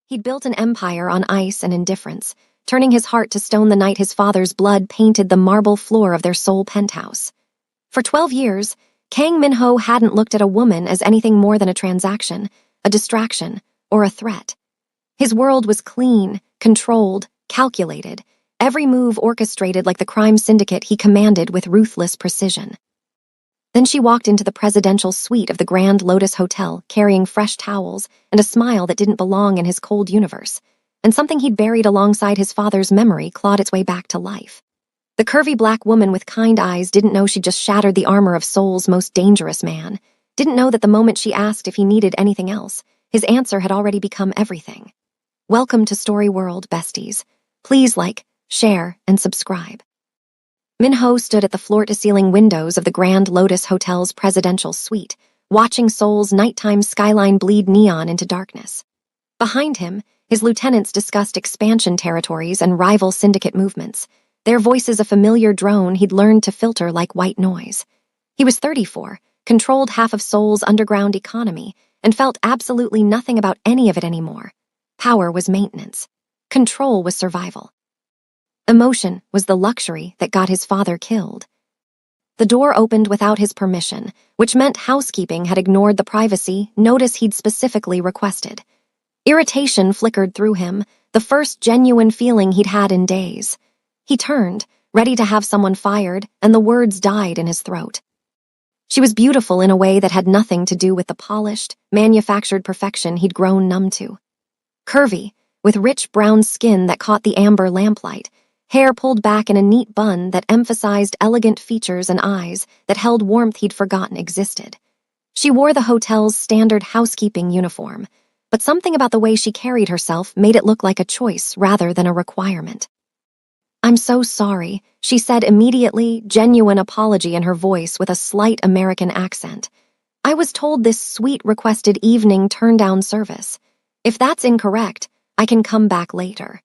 He'd built an empire on ice and indifference, turning his heart to stone the night his father's blood painted the marble floor of their Seoul penthouse. For 12 years, Kang Min-ho hadn't looked at a woman as anything more than a transaction, a distraction, or a threat. His world was clean, controlled, calculated, every move orchestrated like the crime syndicate he commanded with ruthless precision. Then she walked into the presidential suite of the Grand Lotus Hotel, carrying fresh towels and a smile that didn't belong in his cold universe, and something he'd buried alongside his father's memory clawed its way back to life. The curvy black woman with kind eyes didn't know she'd just shattered the armor of Seoul's most dangerous man, didn't know that the moment she asked if he needed anything else, his answer had already become everything. Welcome to Story World, besties. Please like, share, and subscribe. Min-ho stood at the floor-to-ceiling windows of the Grand Lotus Hotel's presidential suite, watching Seoul's nighttime skyline bleed neon into darkness. Behind him, his lieutenants discussed expansion territories and rival syndicate movements, their voices a familiar drone he'd learned to filter like white noise. He was 34, controlled half of Seoul's underground economy, and felt absolutely nothing about any of it anymore. Power was maintenance. Control was survival. Emotion was the luxury that got his father killed. The door opened without his permission, which meant housekeeping had ignored the privacy notice he'd specifically requested. Irritation flickered through him, the first genuine feeling he'd had in days. He turned, ready to have someone fired, and the words died in his throat. She was beautiful in a way that had nothing to do with the polished, manufactured perfection he'd grown numb to. Curvy, with rich brown skin that caught the amber lamplight, hair pulled back in a neat bun that emphasized elegant features and eyes that held warmth he'd forgotten existed. She wore the hotel's standard housekeeping uniform, but something about the way she carried herself made it look like a choice rather than a requirement. "I'm so sorry," she said immediately, genuine apology in her voice with a slight American accent. "I was told this suite requested evening turn-down service. If that's incorrect, I can come back later."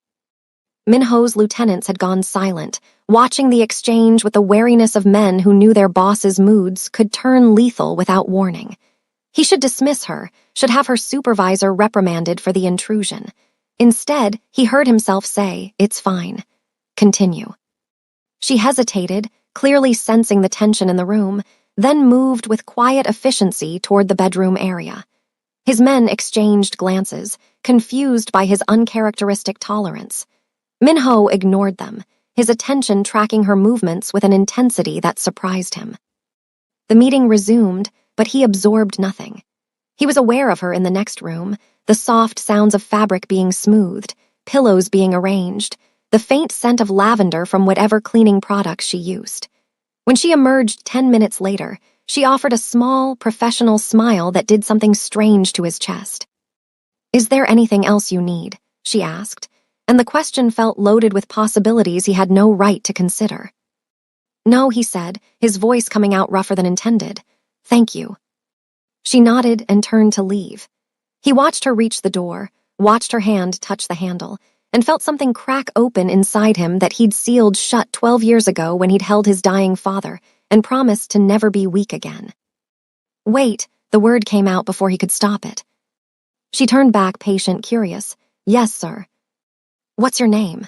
Min-ho's lieutenants had gone silent, watching the exchange with the wariness of men who knew their boss's moods could turn lethal without warning. He should dismiss her, should have her supervisor reprimanded for the intrusion. Instead, he heard himself say, "It's fine. Continue." She hesitated, clearly sensing the tension in the room, then moved with quiet efficiency toward the bedroom area. His men exchanged glances, confused by his uncharacteristic tolerance. Min-ho ignored them, his attention tracking her movements with an intensity that surprised him. The meeting resumed, but he absorbed nothing. He was aware of her in the next room, the soft sounds of fabric being smoothed, pillows being arranged, the faint scent of lavender from whatever cleaning products she used. When she emerged 10 minutes later, she offered a small, professional smile that did something strange to his chest. "Is there anything else you need?" she asked, and the question felt loaded with possibilities he had no right to consider. "No," he said, his voice coming out rougher than intended. "Thank you." She nodded and turned to leave. He watched her reach the door, watched her hand touch the handle, and felt something crack open inside him that he'd sealed shut 12 years ago when he'd held his dying father and promised to never be weak again. "Wait," the word came out before he could stop it. She turned back, patient, curious. "Yes, sir." "What's your name?"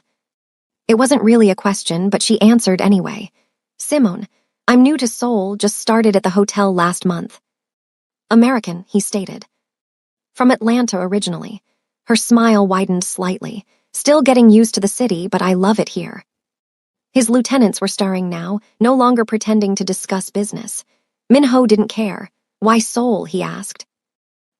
It wasn't really a question, but she answered anyway. "Simone. I'm new to Seoul, just started at the hotel last month." "American," he stated. "From Atlanta originally." Her smile widened slightly. "Still getting used to the city, but I love it here." His lieutenants were stirring now, no longer pretending to discuss business. Min-ho didn't care. "Why Seoul?" he asked.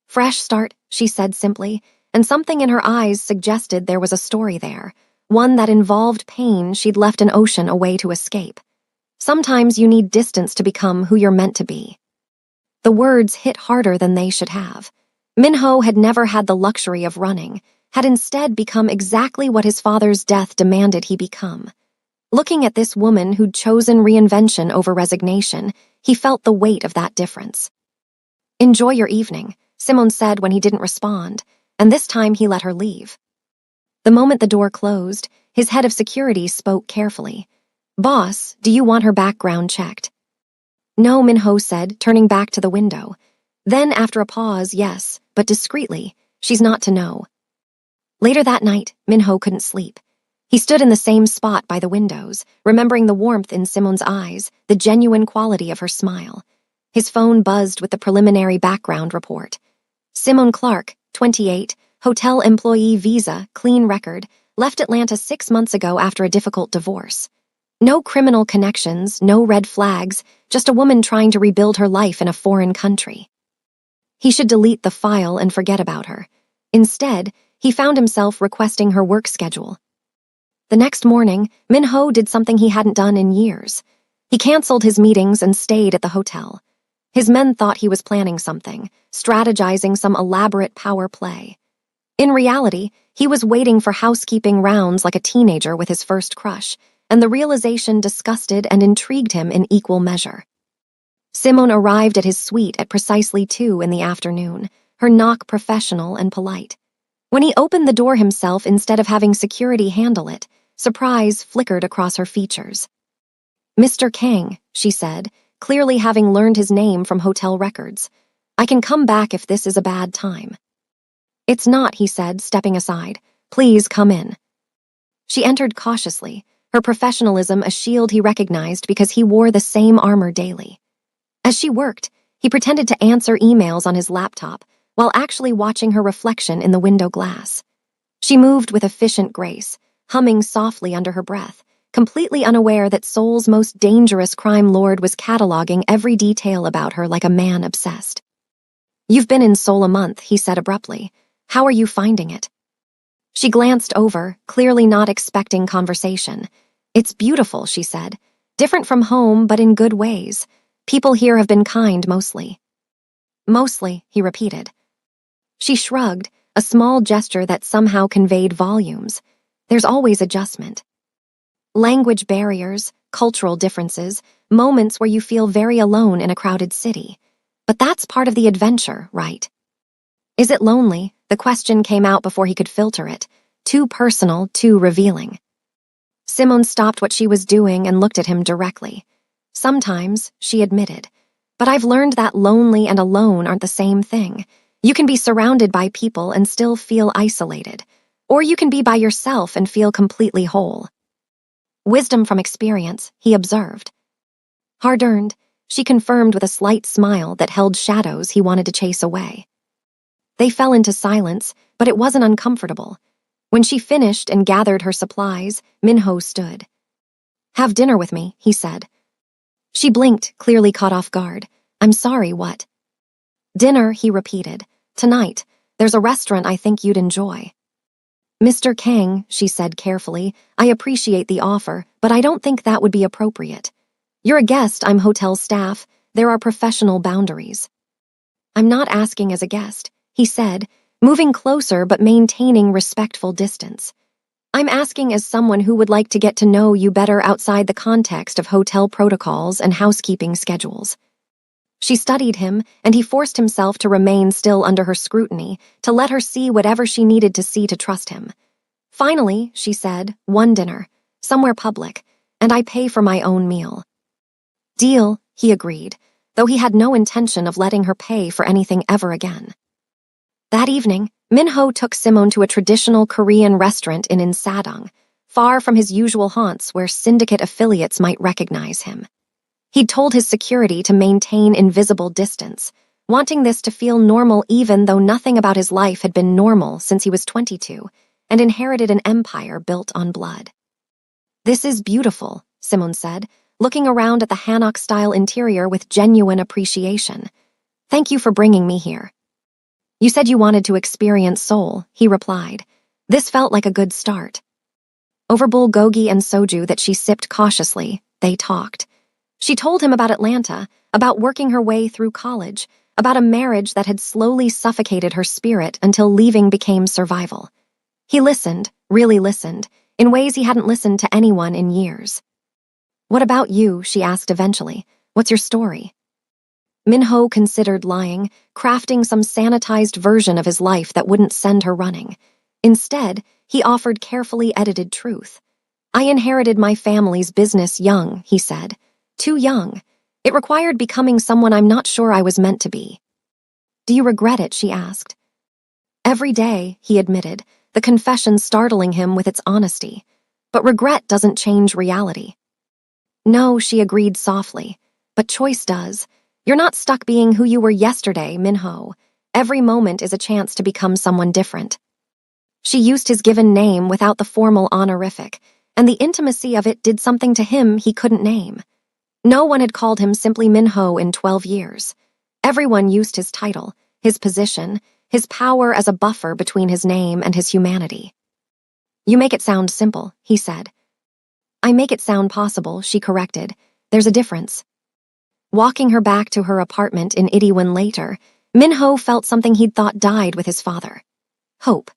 "Fresh start," she said simply, and something in her eyes suggested there was a story there, one that involved pain she'd left an ocean away to escape. Sometimes you need distance to become who you're meant to be. The words hit harder than they should have. Min-ho had never had the luxury of running, had instead become exactly what his father's death demanded he become. Looking at this woman who'd chosen reinvention over resignation, he felt the weight of that difference. "Enjoy your evening," Simone said when he didn't respond, and this time he let her leave. The moment the door closed, his head of security spoke carefully. "Boss, do you want her background checked?" "No," Min-ho said, turning back to the window. Then, after a pause, "Yes, but discreetly. She's not to know." Later that night, Minho couldn't sleep. He stood in the same spot by the windows, remembering the warmth in Simone's eyes, the genuine quality of her smile. His phone buzzed with the preliminary background report. Simone Clark, 28, hotel employee visa, clean record, left Atlanta 6 months ago after a difficult divorce. No criminal connections, no red flags, just a woman trying to rebuild her life in a foreign country. He should delete the file and forget about her. Instead, he found himself requesting her work schedule. The next morning, Minho did something he hadn't done in years. He canceled his meetings and stayed at the hotel. His men thought he was planning something, strategizing some elaborate power play. In reality, he was waiting for housekeeping rounds like a teenager with his first crush, and the realization disgusted and intrigued him in equal measure. Simone arrived at his suite at precisely 2 in the afternoon, her knock professional and polite. When he opened the door himself instead of having security handle it, surprise flickered across her features. "Mr. Kang," she said, clearly having learned his name from hotel records. "I can come back if this is a bad time." "It's not," he said, stepping aside. "Please come in." She entered cautiously, her professionalism a shield he recognized because he wore the same armor daily. As she worked, he pretended to answer emails on his laptop while actually watching her reflection in the window glass. She moved with efficient grace, humming softly under her breath, completely unaware that Seoul's most dangerous crime lord was cataloging every detail about her like a man obsessed. "You've been in Seoul a month," he said abruptly. "How are you finding it?" She glanced over, clearly not expecting conversation. "It's beautiful," she said. "Different from home, but in good ways. People here have been kind mostly." "Mostly," he repeated. She shrugged, a small gesture that somehow conveyed volumes. There's always adjustment. Language barriers, cultural differences, moments where you feel very alone in a crowded city. But that's part of the adventure, right? "Is it lonely?" The question came out before he could filter it. Too personal, too revealing. Simone stopped what she was doing and looked at him directly. "Sometimes," she admitted. "But I've learned that lonely and alone aren't the same thing. You can be surrounded by people and still feel isolated. Or you can be by yourself and feel completely whole." "Wisdom from experience," he observed. "Hard-earned," she confirmed with a slight smile that held shadows he wanted to chase away. They fell into silence, but it wasn't uncomfortable. When she finished and gathered her supplies, Minho stood. "Have dinner with me," he said. She blinked, clearly caught off guard. "I'm sorry, what?" "Dinner," he repeated. "Tonight. There's a restaurant I think you'd enjoy." "Mr. Kang," she said carefully, "I appreciate the offer, but I don't think that would be appropriate. You're a guest, I'm hotel staff. There are professional boundaries." "I'm not asking as a guest," he said, moving closer but maintaining respectful distance. "I'm asking as someone who would like to get to know you better outside the context of hotel protocols and housekeeping schedules." She studied him, and he forced himself to remain still under her scrutiny, to let her see whatever she needed to see to trust him. "Finally," she said, "one dinner, somewhere public, and I pay for my own meal." "Deal," he agreed, though he had no intention of letting her pay for anything ever again. That evening, Minho took Simone to a traditional Korean restaurant in Insadong, far from his usual haunts where syndicate affiliates might recognize him. He'd told his security to maintain invisible distance, wanting this to feel normal even though nothing about his life had been normal since he was 22 and inherited an empire built on blood. "This is beautiful," Simone said, looking around at the Hanok-style interior with genuine appreciation. "Thank you for bringing me here." "You said you wanted to experience Seoul," he replied. This felt like a good start. Over bulgogi and soju that she sipped cautiously, they talked. She told him about Atlanta, about working her way through college, about a marriage that had slowly suffocated her spirit until leaving became survival. He listened, really listened, in ways he hadn't listened to anyone in years. "What about you?" she asked eventually. "What's your story?" Minho considered lying, crafting some sanitized version of his life that wouldn't send her running. Instead, he offered carefully edited truth. "I inherited my family's business young," he said. "Too young. It required becoming someone I'm not sure I was meant to be." "Do you regret it?" she asked. "Every day," he admitted, the confession startling him with its honesty. But regret doesn't change reality. No, she agreed softly. But choice does. You're not stuck being who you were yesterday, Minho. Every moment is a chance to become someone different. She used his given name without the formal honorific, and the intimacy of it did something to him he couldn't name. No one had called him simply Minho in 12 years. Everyone used his title, his position, his power as a buffer between his name and his humanity. You make it sound simple, he said. I make it sound possible, she corrected. There's a difference. Walking her back to her apartment in Itaewon later, Minho felt something he'd thought died with his father. Hope.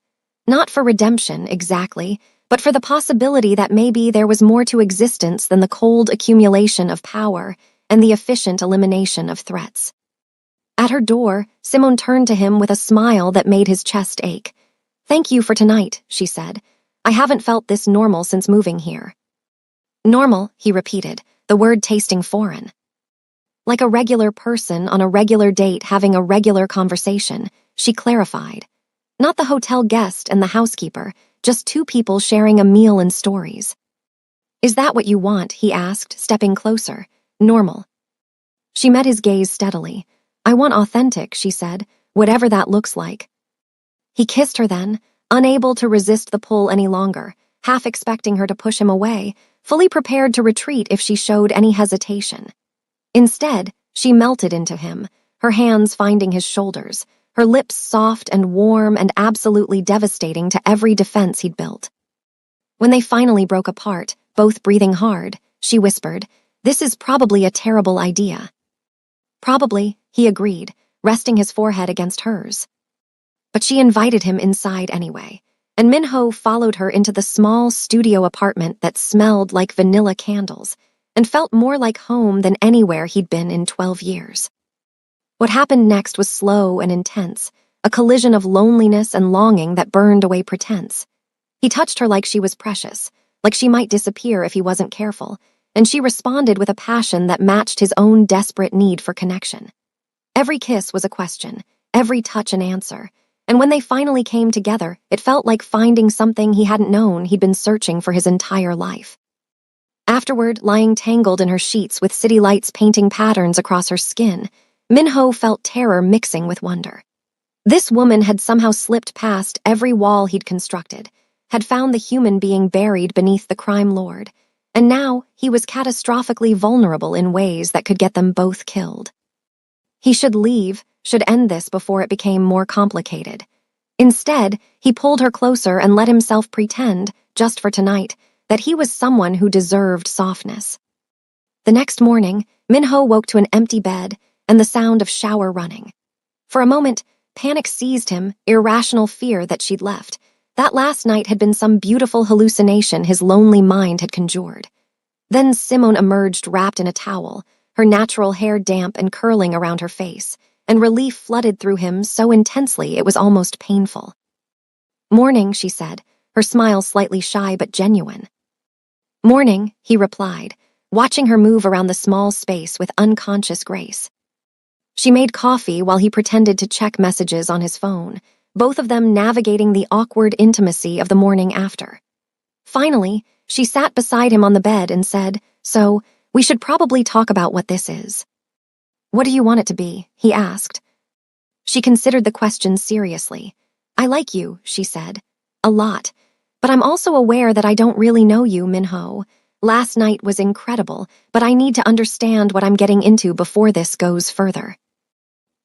Not for redemption, exactly, but for the possibility that maybe there was more to existence than the cold accumulation of power and the efficient elimination of threats. At her door, Simone turned to him with a smile that made his chest ache. Thank you for tonight, she said. I haven't felt this normal since moving here. Normal, he repeated, the word tasting foreign. Like a regular person on a regular date having a regular conversation, she clarified. Not the hotel guest and the housekeeper, just two people sharing a meal and stories. Is that what you want, he asked, stepping closer. Normal. She met his gaze steadily. I want authentic, she said, whatever that looks like. He kissed her then, unable to resist the pull any longer, half expecting her to push him away, fully prepared to retreat if she showed any hesitation. Instead, she melted into him, her hands finding his shoulders, her lips soft and warm and absolutely devastating to every defense he'd built. When they finally broke apart, both breathing hard, she whispered, This is probably a terrible idea. Probably, he agreed, resting his forehead against hers. But she invited him inside anyway, and Minho followed her into the small studio apartment that smelled like vanilla candles and felt more like home than anywhere he'd been in 12 years. What happened next was slow and intense, a collision of loneliness and longing that burned away pretense. He touched her like she was precious, like she might disappear if he wasn't careful, and she responded with a passion that matched his own desperate need for connection. Every kiss was a question, every touch an answer, and when they finally came together, it felt like finding something he hadn't known he'd been searching for his entire life. Afterward, lying tangled in her sheets with city lights painting patterns across her skin, Minho felt terror mixing with wonder. This woman had somehow slipped past every wall he'd constructed, had found the human being buried beneath the crime lord, and now he was catastrophically vulnerable in ways that could get them both killed. He should leave, should end this before it became more complicated. Instead, he pulled her closer and let himself pretend, just for tonight, that he was someone who deserved softness. The next morning, Minho woke to an empty bed and the sound of shower running. For a moment, panic seized him, irrational fear that she'd left. That last night had been some beautiful hallucination his lonely mind had conjured. Then Simone emerged wrapped in a towel, her natural hair damp and curling around her face, and relief flooded through him so intensely it was almost painful. Morning, she said, her smile slightly shy but genuine. Morning, he replied, watching her move around the small space with unconscious grace. She made coffee while he pretended to check messages on his phone, both of them navigating the awkward intimacy of the morning after. Finally, she sat beside him on the bed and said, So, we should probably talk about what this is. What do you want it to be? He asked. She considered the question seriously. I like you, she said. A lot. But I'm also aware that I don't really know you, Minho. Last night was incredible, but I need to understand what I'm getting into before this goes further.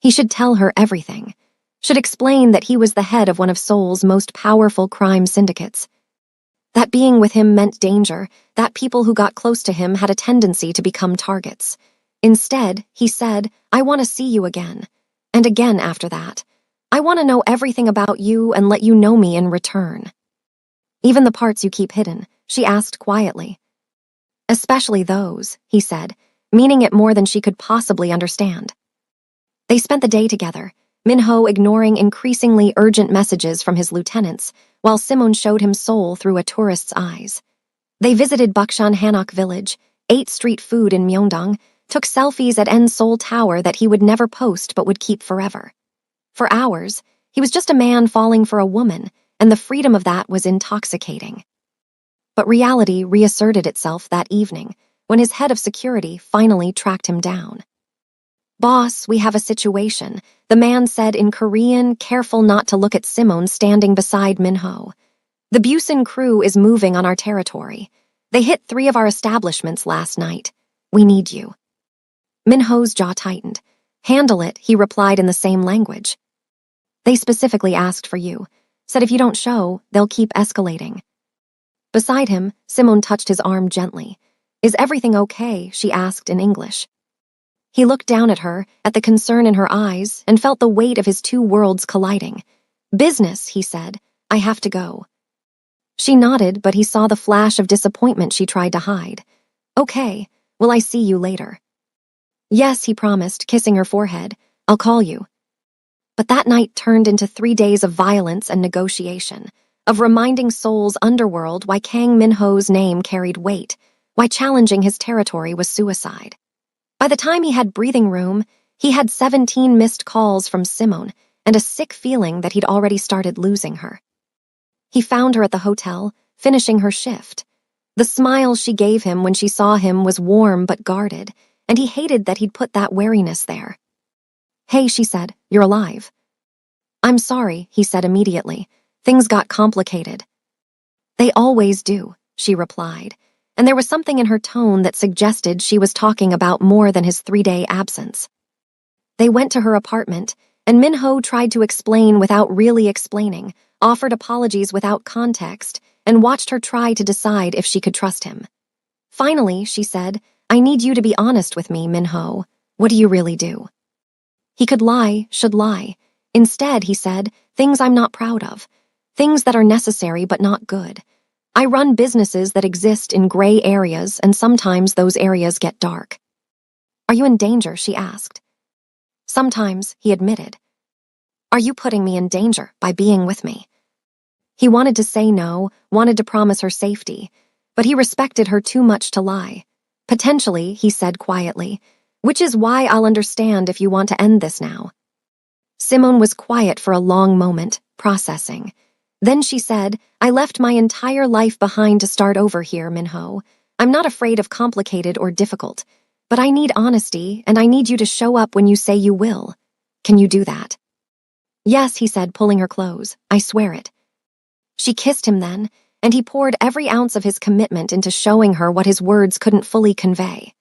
He should tell her everything. Should explain that he was the head of one of Seoul's most powerful crime syndicates. That being with him meant danger, that people who got close to him had a tendency to become targets. Instead, he said, I want to see you again. And again after that. I want to know everything about you and let you know me in return. Even the parts you keep hidden, she asked quietly. Especially those, he said, meaning it more than she could possibly understand. They spent the day together, Minho ignoring increasingly urgent messages from his lieutenants, while Simone showed him Seoul through a tourist's eyes. They visited Bukshan Hanok village, ate street food in Myeongdong, took selfies at En Seoul Tower that he would never post but would keep forever. For hours, he was just a man falling for a woman, and the freedom of that was intoxicating. But reality reasserted itself that evening when his head of security finally tracked him down. "Boss, we have a situation," the man said in Korean, careful not to look at Simone standing beside Min-ho. "The Busan crew is moving on our territory. They hit 3 of our establishments last night. We need you." Min-ho's jaw tightened. "Handle it," he replied in the same language. "They specifically asked for you. Said if you don't show, they'll keep escalating." Beside him, Simone touched his arm gently. "Is everything okay?" she asked in English. He looked down at her, at the concern in her eyes, and felt the weight of his 2 worlds colliding. "Business," he said. "I have to go." She nodded, but he saw the flash of disappointment she tried to hide. "Okay, will I see you later?" "Yes," he promised, kissing her forehead. "I'll call you." But that night turned into 3 days of violence and negotiation, of reminding Seoul's underworld why Kang Min-ho's name carried weight, why challenging his territory was suicide. By the time he had breathing room, he had 17 missed calls from Simone and a sick feeling that he'd already started losing her. He found her at the hotel, finishing her shift. The smile she gave him when she saw him was warm but guarded, and he hated that he'd put that wariness there. "Hey," she said, "you're alive." "I'm sorry," he said immediately. "Things got complicated." "They always do," she replied, and there was something in her tone that suggested she was talking about more than his 3-day absence. They went to her apartment, and Min-ho tried to explain without really explaining, offered apologies without context, and watched her try to decide if she could trust him. Finally, she said, "I need you to be honest with me, Min-ho. What do you really do?" He could lie, should lie. Instead, he said, "Things I'm not proud of. Things that are necessary but not good. I run businesses that exist in gray areas, and sometimes those areas get dark." "Are you in danger?" she asked. "Sometimes," he admitted. "Are you putting me in danger by being with me?" He wanted to say no, wanted to promise her safety, but he respected her too much to lie. "Potentially," he said quietly, "which is why I'll understand if you want to end this now." Simone was quiet for a long moment, processing. Then she said, "I left my entire life behind to start over here, Min-ho. I'm not afraid of complicated or difficult, but I need honesty, and I need you to show up when you say you will. Can you do that?" "Yes," he said, pulling her close. "I swear it." She kissed him then, and he poured every ounce of his commitment into showing her what his words couldn't fully convey.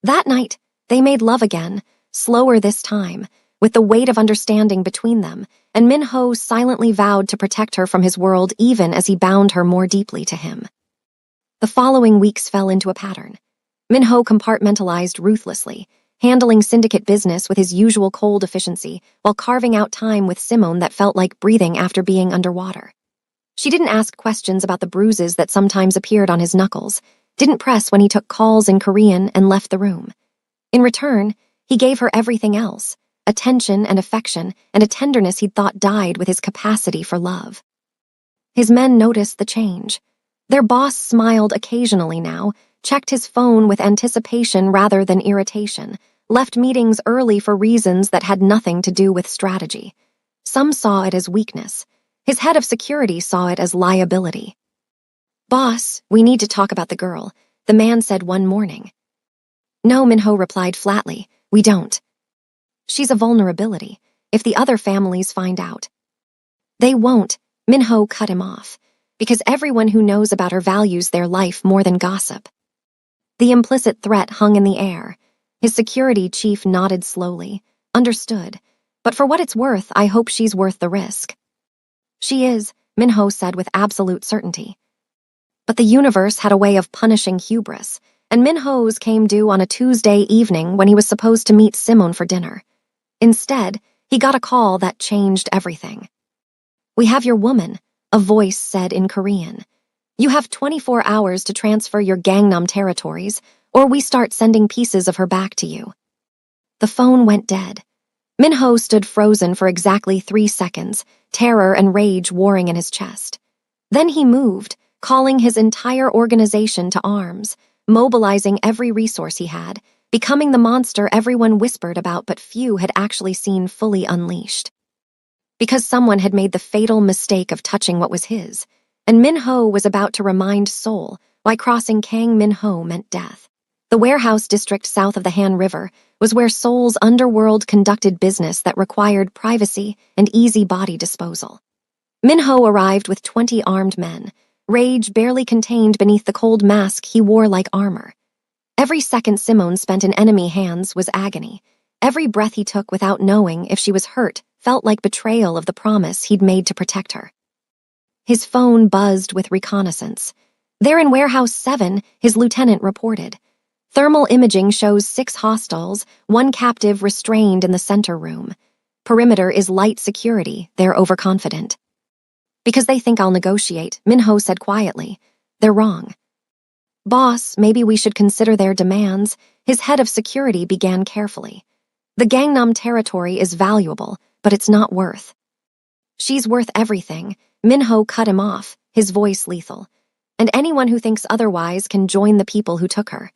That night, they made love again, slower this time, with the weight of understanding between them, and Min-ho silently vowed to protect her from his world even as he bound her more deeply to him. The following weeks fell into a pattern. Min-ho compartmentalized ruthlessly, handling syndicate business with his usual cold efficiency while carving out time with Simone that felt like breathing after being underwater. She didn't ask questions about the bruises that sometimes appeared on his knuckles, didn't press when he took calls in Korean and left the room. In return, he gave her everything else, attention and affection and a tenderness he'd thought died with his capacity for love. His men noticed the change. Their boss smiled occasionally now, checked his phone with anticipation rather than irritation, left meetings early for reasons that had nothing to do with strategy. Some saw it as weakness. His head of security saw it as liability. "Boss, we need to talk about the girl," the man said one morning. "No," Min-ho replied flatly, "we don't. She's a vulnerability, if the other families find out." "They won't," Min-ho cut him off, "because everyone who knows about her values their life more than gossip." The implicit threat hung in the air. His security chief nodded slowly. "Understood. But for what it's worth, I hope she's worth the risk." "She is," Min-ho said with absolute certainty. But the universe had a way of punishing hubris, and Min-ho's came due on a Tuesday evening when he was supposed to meet Simone for dinner. Instead, he got a call that changed everything. "We have your woman," a voice said in Korean. "You have 24 hours to transfer your Gangnam territories, or we start sending pieces of her back to you." The phone went dead. Min-ho stood frozen for exactly 3 seconds, terror and rage warring in his chest. Then he moved, calling his entire organization to arms, mobilizing every resource he had, becoming the monster everyone whispered about but few had actually seen fully unleashed. because someone had made the fatal mistake of touching what was his, and Min-ho was about to remind Seoul why crossing Kang Min-ho meant death. The warehouse district south of the Han River was where Seoul's underworld conducted business that required privacy and easy body disposal. Min-ho arrived with 20 armed men, rage barely contained beneath the cold mask he wore like armor. Every second Simone spent in enemy hands was agony. Every breath he took without knowing if she was hurt felt like betrayal of the promise he'd made to protect her. His phone buzzed with reconnaissance. There in Warehouse 7, his lieutenant reported. Thermal imaging shows 6 hostiles, 1 captive restrained in the center room. Perimeter is light security, they're overconfident. Because they think I'll negotiate, Min-ho said quietly. They're wrong. Boss, maybe we should consider their demands. His head of security began carefully. The Gangnam territory is valuable, but it's not worth. She's worth everything. Min-ho cut him off, his voice lethal. And anyone who thinks otherwise can join the people who took her.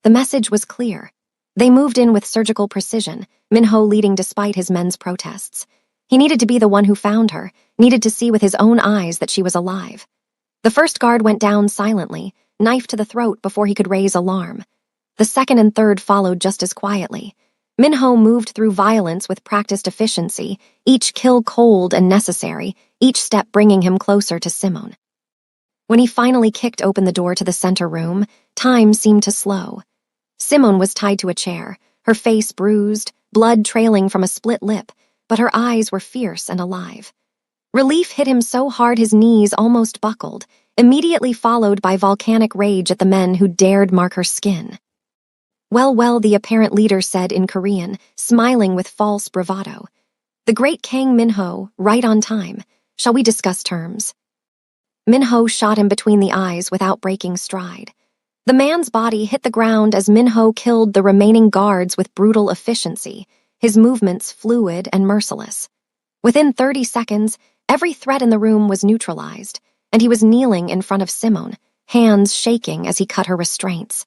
The message was clear. They moved in with surgical precision, Min-ho leading despite his men's protests. He needed to be the one who found her, needed to see with his own eyes that she was alive. The first guard went down silently, knife to the throat before he could raise alarm. The second and third followed just as quietly. Min-ho moved through violence with practiced efficiency, each kill cold and necessary, each step bringing him closer to Simone. When he finally kicked open the door to the center room, time seemed to slow. Simone was tied to a chair, her face bruised, blood trailing from a split lip, but her eyes were fierce and alive. Relief hit him so hard his knees almost buckled, immediately followed by volcanic rage at the men who dared mark her skin. Well, the apparent leader said in Korean, smiling with false bravado. The great Kang Min-ho, right on time. Shall we discuss terms? Min-ho shot him between the eyes without breaking stride. The man's body hit the ground as Min-ho killed the remaining guards with brutal efficiency, his movements fluid and merciless. Within 30 seconds, every threat in the room was neutralized, and he was kneeling in front of Simone, hands shaking as he cut her restraints.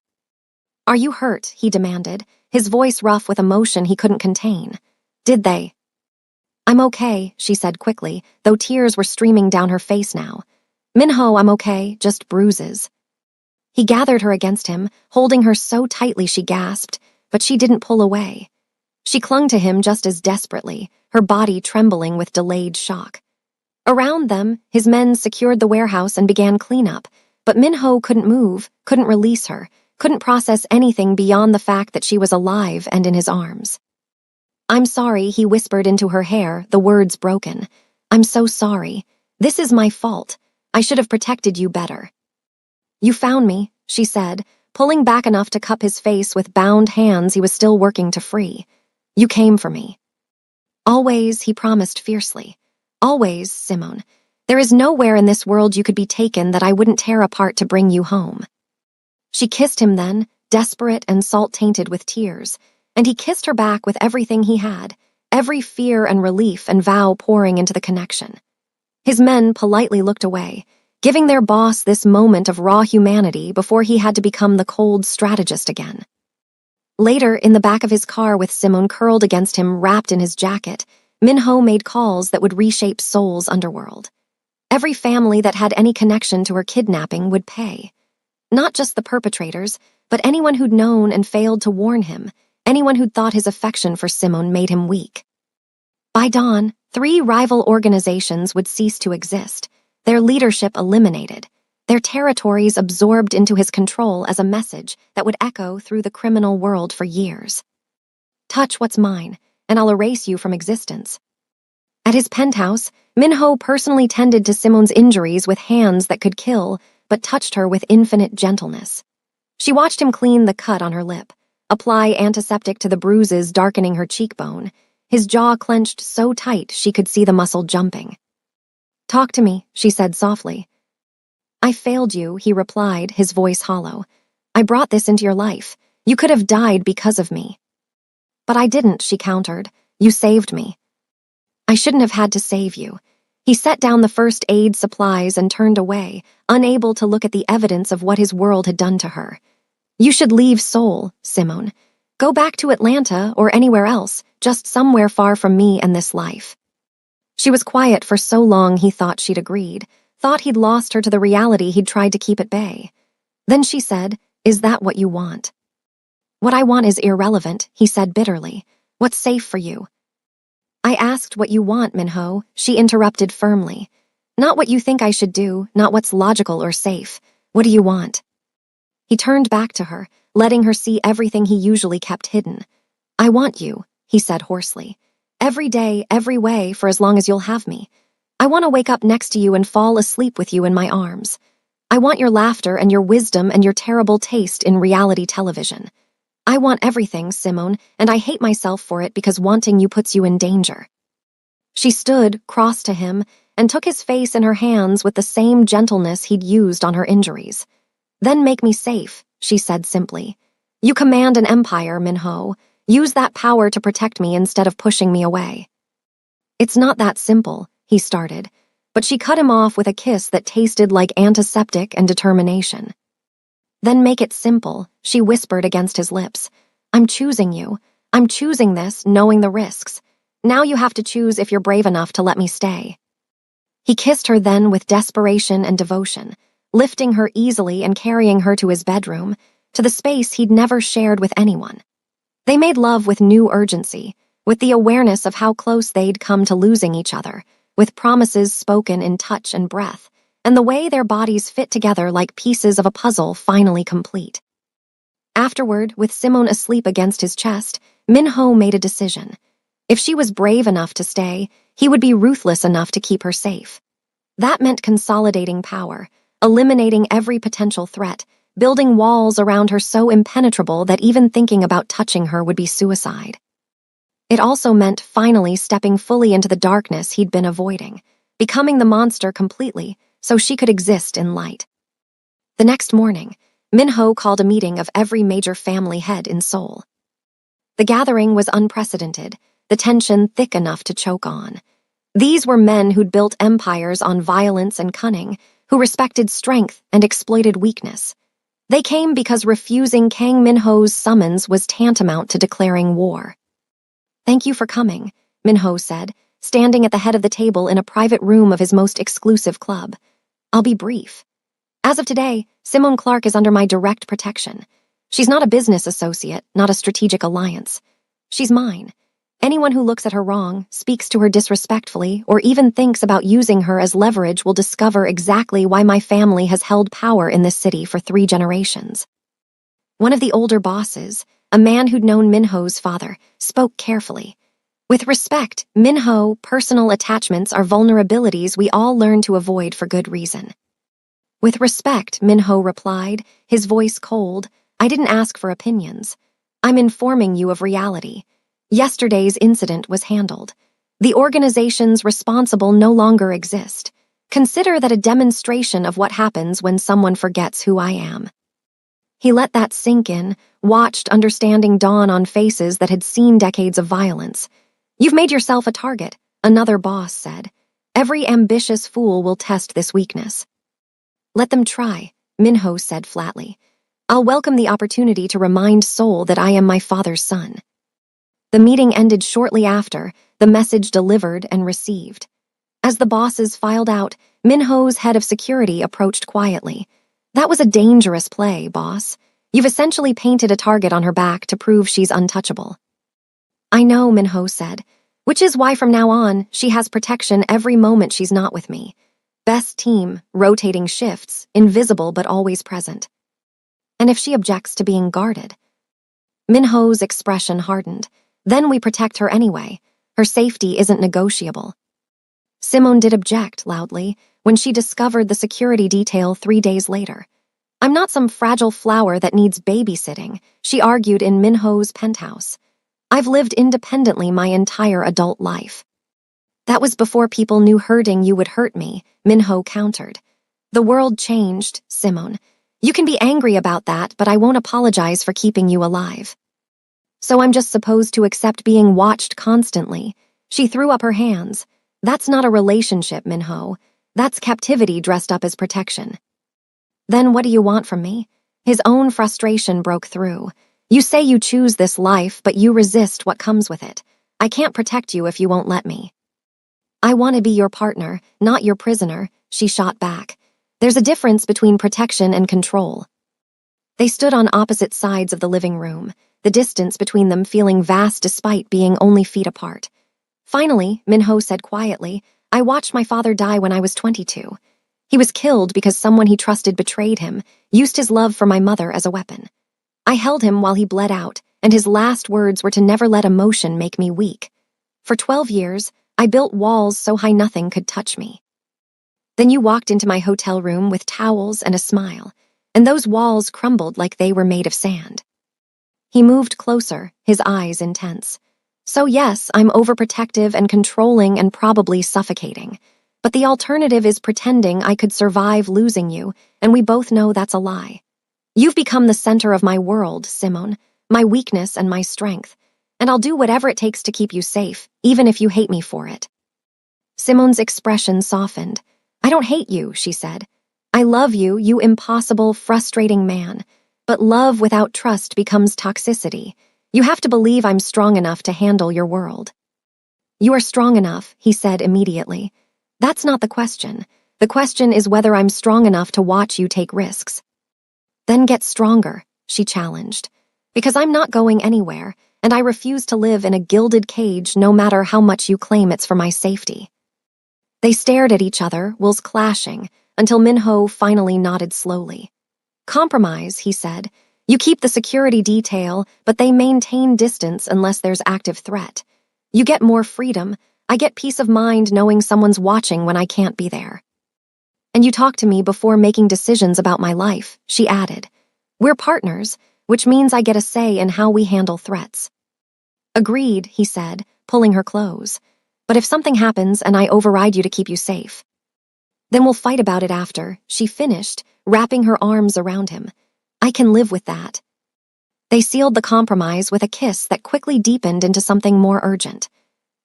Are you hurt? He demanded, his voice rough with emotion he couldn't contain. Did they? I'm okay, she said quickly, though tears were streaming down her face now. Min-ho, I'm okay, just bruises. He gathered her against him, holding her so tightly she gasped, but she didn't pull away. She clung to him just as desperately, her body trembling with delayed shock. Around them, his men secured the warehouse and began cleanup, but Min-ho couldn't move, couldn't release her, couldn't process anything beyond the fact that she was alive and in his arms. I'm sorry, he whispered into her hair, the words broken. I'm so sorry. This is my fault. I should have protected you better. You found me, she said, pulling back enough to cup his face with bound hands he was still working to free. You came for me. Always, he promised fiercely. Always, Simone. There is nowhere in this world you could be taken that I wouldn't tear apart to bring you home. She kissed him then, desperate and salt-tainted with tears, and he kissed her back with everything he had, every fear and relief and vow pouring into the connection. His men politely looked away, giving their boss this moment of raw humanity before he had to become the cold strategist again. Later, in the back of his car with Simone curled against him wrapped in his jacket, Min-ho made calls that would reshape Seoul's underworld. Every family that had any connection to her kidnapping would pay. Not just the perpetrators, but anyone who'd known and failed to warn him, anyone who'd thought his affection for Simone made him weak. By dawn, 3 rival organizations would cease to exist, their leadership eliminated, their territories absorbed into his control as a message that would echo through the criminal world for years. Touch what's mine, and I'll erase you from existence. At his penthouse, Min-ho personally tended to Simone's injuries with hands that could kill, but touched her with infinite gentleness. She watched him clean the cut on her lip, apply antiseptic to the bruises darkening her cheekbone, his jaw clenched so tight she could see the muscle jumping. Talk to me, she said softly. I failed you, he replied, his voice hollow. I brought this into your life. You could have died because of me. But I didn't, she countered. You saved me. I shouldn't have had to save you. He set down the first aid supplies and turned away, unable to look at the evidence of what his world had done to her. You should leave Seoul, Simone. Go back to Atlanta or anywhere else, just somewhere far from me and this life. She was quiet for so long he thought she'd agreed, thought he'd lost her to the reality he'd tried to keep at bay. Then she said, "Is that what you want?" "What I want is irrelevant," he said bitterly. "What's safe for you?" "I asked what you want, Minho," she interrupted firmly. "Not what you think I should do, not what's logical or safe. What do you want?" He turned back to her, letting her see everything he usually kept hidden. "I want you," he said hoarsely. "Every day, every way, for as long as you'll have me. I want to wake up next to you and fall asleep with you in my arms. I want your laughter and your wisdom and your terrible taste in reality television. I want everything, Simone, and I hate myself for it because wanting you puts you in danger." She stood, crossed to him, and took his face in her hands with the same gentleness he'd used on her injuries. "Then make me safe," she said simply. "You command an empire, Minho. Use that power to protect me instead of pushing me away." "It's not that simple," he started, but she cut him off with a kiss that tasted like antiseptic and determination. "Then make it simple," she whispered against his lips. "I'm choosing you. I'm choosing this, knowing the risks. Now you have to choose if you're brave enough to let me stay." He kissed her then with desperation and devotion, lifting her easily and carrying her to his bedroom, to the space he'd never shared with anyone. They made love with new urgency, with the awareness of how close they'd come to losing each other, with promises spoken in touch and breath, and the way their bodies fit together like pieces of a puzzle finally complete. Afterward, with Simone asleep against his chest, Minho made a decision. If she was brave enough to stay, he would be ruthless enough to keep her safe. That meant consolidating power, eliminating every potential threat, building walls around her so impenetrable that even thinking about touching her would be suicide. It also meant finally stepping fully into the darkness he'd been avoiding, becoming the monster completely so she could exist in light. The next morning, Minho called a meeting of every major family head in Seoul. The gathering was unprecedented, the tension thick enough to choke on. These were men who'd built empires on violence and cunning, who respected strength and exploited weakness. They came because refusing Kang Minho's summons was tantamount to declaring war. "Thank you for coming," Minho said, standing at the head of the table in a private room of his most exclusive club. "I'll be brief. As of today, Simone Clark is under my direct protection. She's not a business associate, not a strategic alliance. She's mine. Anyone who looks at her wrong, speaks to her disrespectfully, or even thinks about using her as leverage will discover exactly why my family has held power in this city for 3 generations." One of the older bosses, a man who'd known Minho's father, spoke carefully. "With respect, Minho, personal attachments are vulnerabilities we all learn to avoid for good reason." "With respect," Minho replied, his voice cold, "I didn't ask for opinions. I'm informing you of reality. Yesterday's incident was handled. The organizations responsible no longer exist. Consider that a demonstration of what happens when someone forgets who I am." He let that sink in, watched understanding dawn on faces that had seen decades of violence. "You've made yourself a target," another boss said. "Every ambitious fool will test this weakness." "Let them try," Minho said flatly. "I'll welcome the opportunity to remind Seoul that I am my father's son." The meeting ended shortly after, the message delivered and received. As the bosses filed out, Minho's head of security approached quietly. "That was a dangerous play, boss. You've essentially painted a target on her back to prove she's untouchable." "I know," Minho said, "which is why from now on, she has protection every moment she's not with me. Best team, rotating shifts, invisible but always present." "And if she objects to being guarded?" Minho's expression hardened. "Then we protect her anyway. Her safety isn't negotiable." Simone did object loudly when she discovered the security detail 3 days later. "I'm not some fragile flower that needs babysitting," she argued in Minho's penthouse. "I've lived independently my entire adult life." "That was before people knew hurting you would hurt me," Minho countered. "The world changed, Simone. You can be angry about that, but I won't apologize for keeping you alive." "So I'm just supposed to accept being watched constantly?" She threw up her hands. "That's not a relationship, Minho. That's captivity dressed up as protection." "Then what do you want from me?" His own frustration broke through. "You say you choose this life, but you resist what comes with it. I can't protect you if you won't let me." I want to be your partner, not your prisoner, she shot back. There's a difference between protection and control. They stood on opposite sides of the living room, the distance between them feeling vast despite being only feet apart. Finally, Minho said quietly, I watched my father die when I was 22. He was killed because someone he trusted betrayed him, used his love for my mother as a weapon. I held him while he bled out, and his last words were to never let emotion make me weak. For 12 years, I built walls so high nothing could touch me. Then you walked into my hotel room with towels and a smile, and those walls crumbled like they were made of sand. He moved closer, his eyes intense. So yes, I'm overprotective and controlling and probably suffocating. But the alternative is pretending I could survive losing you, and we both know that's a lie. You've become the center of my world, Simone, my weakness and my strength, and I'll do whatever it takes to keep you safe, even if you hate me for it. Simone's expression softened. I don't hate you, she said. I love you, you impossible, frustrating man. But love without trust becomes toxicity. You have to believe I'm strong enough to handle your world. You are strong enough, he said immediately. That's not the question. The question is whether I'm strong enough to watch you take risks. Then get stronger, she challenged. Because I'm not going anywhere, and I refuse to live in a gilded cage no matter how much you claim it's for my safety. They stared at each other, wills clashing, until Minho finally nodded slowly. Compromise, he said. You keep the security detail, but they maintain distance unless there's active threat. You get more freedom. I get peace of mind knowing someone's watching when I can't be there. And you talk to me before making decisions about my life, she added. We're partners, which means I get a say in how we handle threats. Agreed, he said, pulling her close. But if something happens and I override you to keep you safe, then we'll fight about it after, she finished, wrapping her arms around him. I can live with that. They sealed the compromise with a kiss that quickly deepened into something more urgent.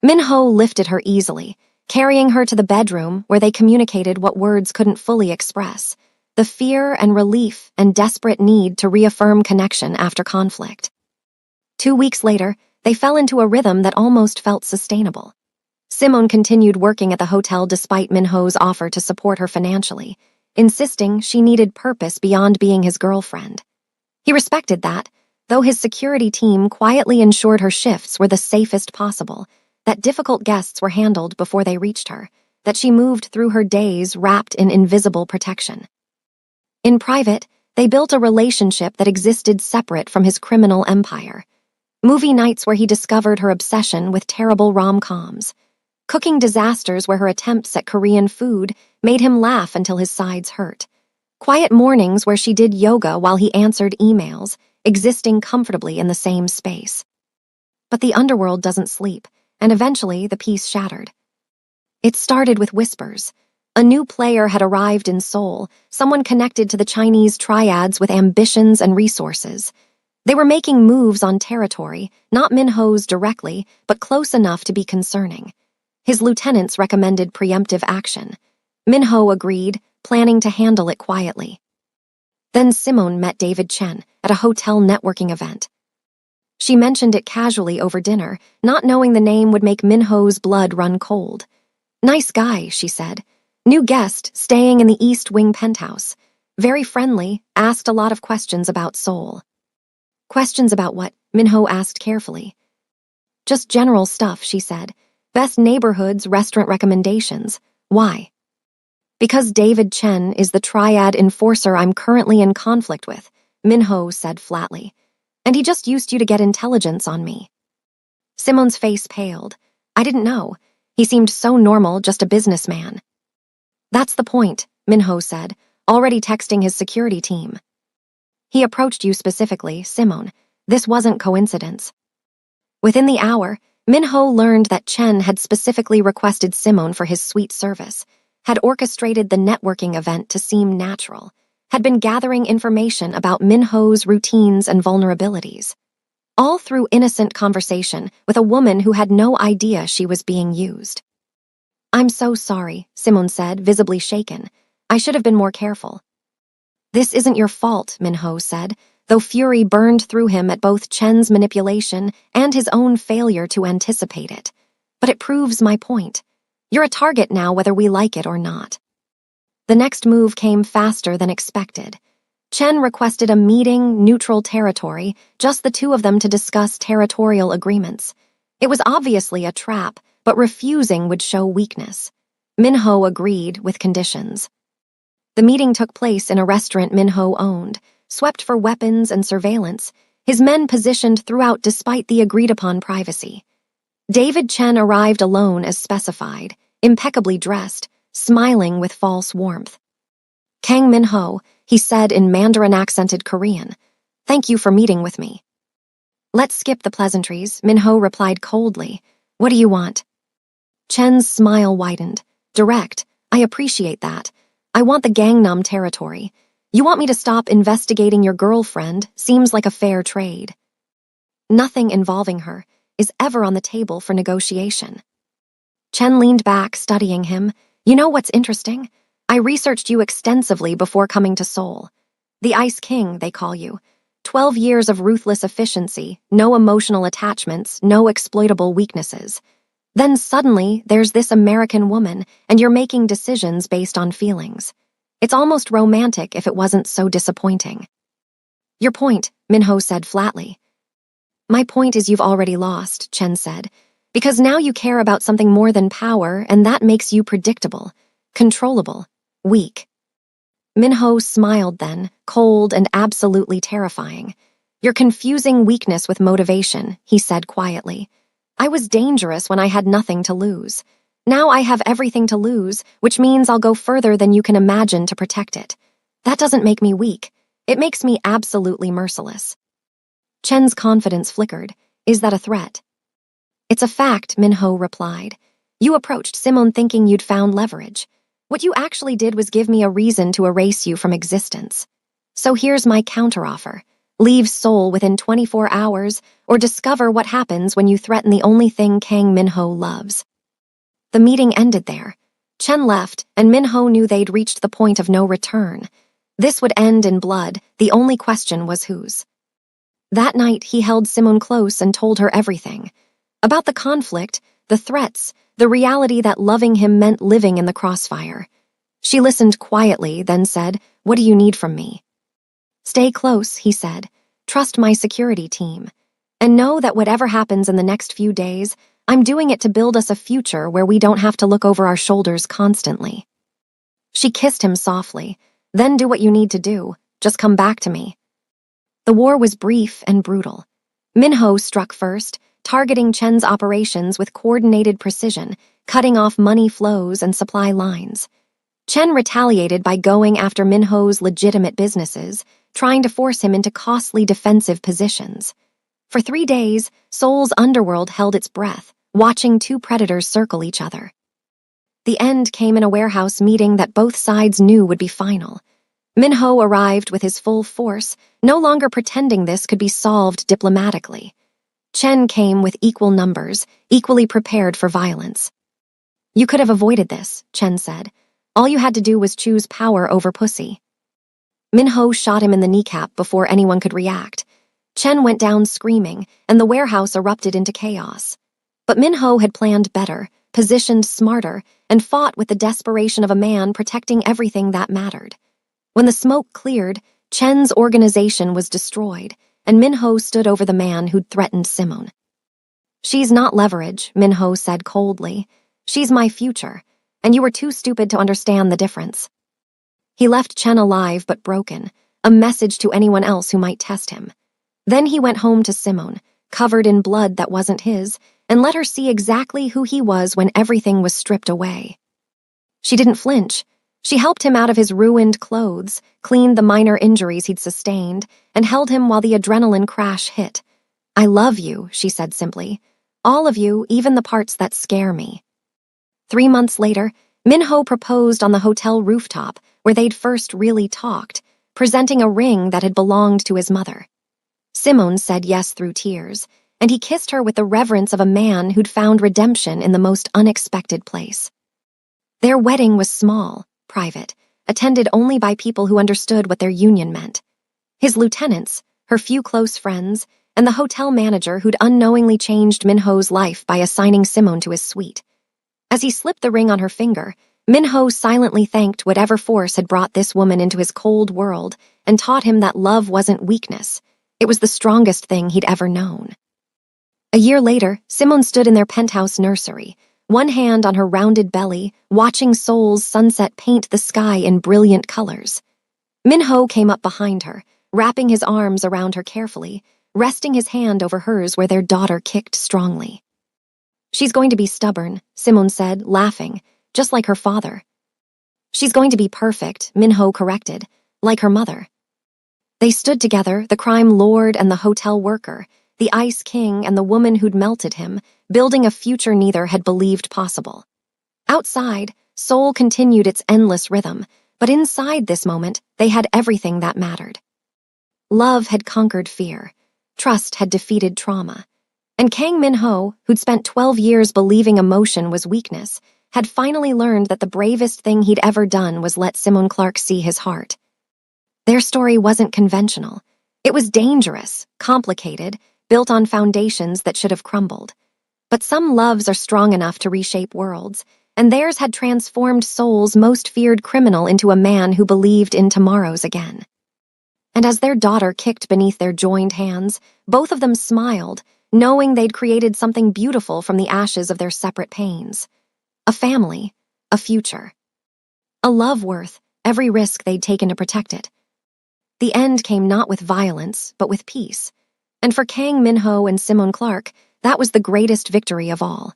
Minho lifted her easily, carrying her to the bedroom where they communicated what words couldn't fully express, the fear and relief and desperate need to reaffirm connection after conflict. 2 weeks later, they fell into a rhythm that almost felt sustainable. Simone continued working at the hotel despite Minho's offer to support her financially, insisting she needed purpose beyond being his girlfriend. He respected that, though his security team quietly ensured her shifts were the safest possible, that difficult guests were handled before they reached her, that she moved through her days wrapped in invisible protection. In private, they built a relationship that existed separate from his criminal empire. Movie nights where he discovered her obsession with terrible rom-coms. Cooking disasters where her attempts at Korean food made him laugh until his sides hurt. Quiet mornings where she did yoga while he answered emails, existing comfortably in the same space. But the underworld doesn't sleep, and eventually the peace shattered. It started with whispers. A new player had arrived in Seoul, someone connected to the Chinese triads with ambitions and resources. They were making moves on territory, not Minho's directly, but close enough to be concerning. His lieutenants recommended preemptive action. Minho agreed, planning to handle it quietly. Then Simone met David Chen at a hotel networking event. She mentioned it casually over dinner, not knowing the name would make Minho's blood run cold. Nice guy, she said. New guest, staying in the East Wing penthouse. Very friendly, asked a lot of questions about Seoul. Questions about what? Minho asked carefully. Just general stuff, she said. Best neighborhoods, restaurant recommendations. Why? Because David Chen is the triad enforcer I'm currently in conflict with, Minho said flatly. And he just used you to get intelligence on me. Simone's face paled. I didn't know. He seemed so normal, just a businessman. That's the point, Minho said, already texting his security team. He approached you specifically, Simone. This wasn't coincidence. Within the hour, Minho learned that Chen had specifically requested Simone for his sweet service, had orchestrated the networking event to seem natural, had been gathering information about Minho's routines and vulnerabilities. All through innocent conversation with a woman who had no idea she was being used. I'm so sorry, Simone said, visibly shaken. I should have been more careful. This isn't your fault, Minho said, though fury burned through him at both Chen's manipulation and his own failure to anticipate it. But it proves my point. You're a target now whether we like it or not. The next move came faster than expected. Chen requested a meeting, neutral territory, just the two of them to discuss territorial agreements. It was obviously a trap, but refusing would show weakness. Minho agreed with conditions. The meeting took place in a restaurant Minho owned, swept for weapons and surveillance, his men positioned throughout despite the agreed-upon privacy. David Chen arrived alone as specified, impeccably dressed, smiling with false warmth. "Kang Minho," he said in Mandarin-accented Korean, "thank you for meeting with me." "Let's skip the pleasantries," Minho replied coldly. "What do you want?" Chen's smile widened. "Direct. I appreciate that. I want the Gangnam territory. You want me to stop investigating your girlfriend, seems like a fair trade." "Nothing involving her is ever on the table for negotiation." Chen leaned back, studying him. "You know what's interesting? I researched you extensively before coming to Seoul. The Ice King, they call you. 12 years of ruthless efficiency, no emotional attachments, no exploitable weaknesses. Then suddenly, there's this American woman, and you're making decisions based on feelings. It's almost romantic if it wasn't so disappointing." "Your point," Minho said flatly. "My point is you've already lost," Chen said, "because now you care about something more than power, and that makes you predictable, controllable, weak." Minho smiled then, cold and absolutely terrifying. "You're confusing weakness with motivation," he said quietly. "I was dangerous when I had nothing to lose. Now I have everything to lose, which means I'll go further than you can imagine to protect it. That doesn't make me weak. It makes me absolutely merciless." Chen's confidence flickered. "Is that a threat?" "It's a fact," Minho replied. "You approached Simone thinking you'd found leverage. What you actually did was give me a reason to erase you from existence. So here's my counteroffer. Leave Seoul within 24 hours, or discover what happens when you threaten the only thing Kang Minho loves." The meeting ended there. Chen left, and Minho knew they'd reached the point of no return. This would end in blood, the only question was whose. That night, he held Simone close and told her everything. About the conflict, the threats, the reality that loving him meant living in the crossfire. She listened quietly, then said, "What do you need from me?" "Stay close," he said. "Trust my security team. And know that whatever happens in the next few days, I'm doing it to build us a future where we don't have to look over our shoulders constantly." She kissed him softly. "Then do what you need to do. Just come back to me." The war was brief and brutal. Minho struck first, targeting Chen's operations with coordinated precision, cutting off money flows and supply lines. Chen retaliated by going after Minho's legitimate businesses, trying to force him into costly defensive positions. For 3 days, Seoul's underworld held its breath, watching two predators circle each other. The end came in a warehouse meeting that both sides knew would be final. Minho arrived with his full force, no longer pretending this could be solved diplomatically. Chen came with equal numbers, equally prepared for violence. "You could have avoided this," Chen said. "All you had to do was choose power over pussy." Minho shot him in the kneecap before anyone could react. Chen went down screaming, and the warehouse erupted into chaos. But Minho had planned better, positioned smarter, and fought with the desperation of a man protecting everything that mattered. When the smoke cleared, Chen's organization was destroyed, and Minho stood over the man who'd threatened Simone. "She's not leverage," Minho said coldly. "She's my future, and you were too stupid to understand the difference." He left Chen alive but broken, a message to anyone else who might test him. Then he went home to Simone, covered in blood that wasn't his, and let her see exactly who he was when everything was stripped away. She didn't flinch. She helped him out of his ruined clothes, cleaned the minor injuries he'd sustained, and held him while the adrenaline crash hit. "I love you," she said simply. "All of you, even the parts that scare me." 3 months later, Minho proposed on the hotel rooftop where they'd first really talked, presenting a ring that had belonged to his mother. Simone said yes through tears, and he kissed her with the reverence of a man who'd found redemption in the most unexpected place. Their wedding was small, private, attended only by people who understood what their union meant. His lieutenants, her few close friends, and the hotel manager who'd unknowingly changed Minho's life by assigning Simone to his suite. As he slipped the ring on her finger, Minho silently thanked whatever force had brought this woman into his cold world and taught him that love wasn't weakness. It was the strongest thing he'd ever known. A year later, Simone stood in their penthouse nursery, one hand on her rounded belly, watching Seoul's sunset paint the sky in brilliant colors. Minho came up behind her, wrapping his arms around her carefully, resting his hand over hers where their daughter kicked strongly. "She's going to be stubborn," Simone said, laughing, just like her father. "She's going to be perfect," Minho corrected, like her mother. They stood together, the crime lord and the hotel worker, the ice king and the woman who'd melted him, building a future neither had believed possible. Outside, Seoul continued its endless rhythm, but inside this moment, they had everything that mattered. Love had conquered fear. Trust had defeated trauma. And Kang Min-ho, who'd spent 12 years believing emotion was weakness, had finally learned that the bravest thing he'd ever done was let Simone Clark see his heart. Their story wasn't conventional. It was dangerous, complicated, built on foundations that should have crumbled. But some loves are strong enough to reshape worlds, and theirs had transformed Seoul's most feared criminal into a man who believed in tomorrows again. And as their daughter kicked beneath their joined hands, both of them smiled, knowing they'd created something beautiful from the ashes of their separate pains. A family, a future. A love worth every risk they'd taken to protect it. The end came not with violence, but with peace. And for Kang Min-ho and Simone Clark, that was the greatest victory of all.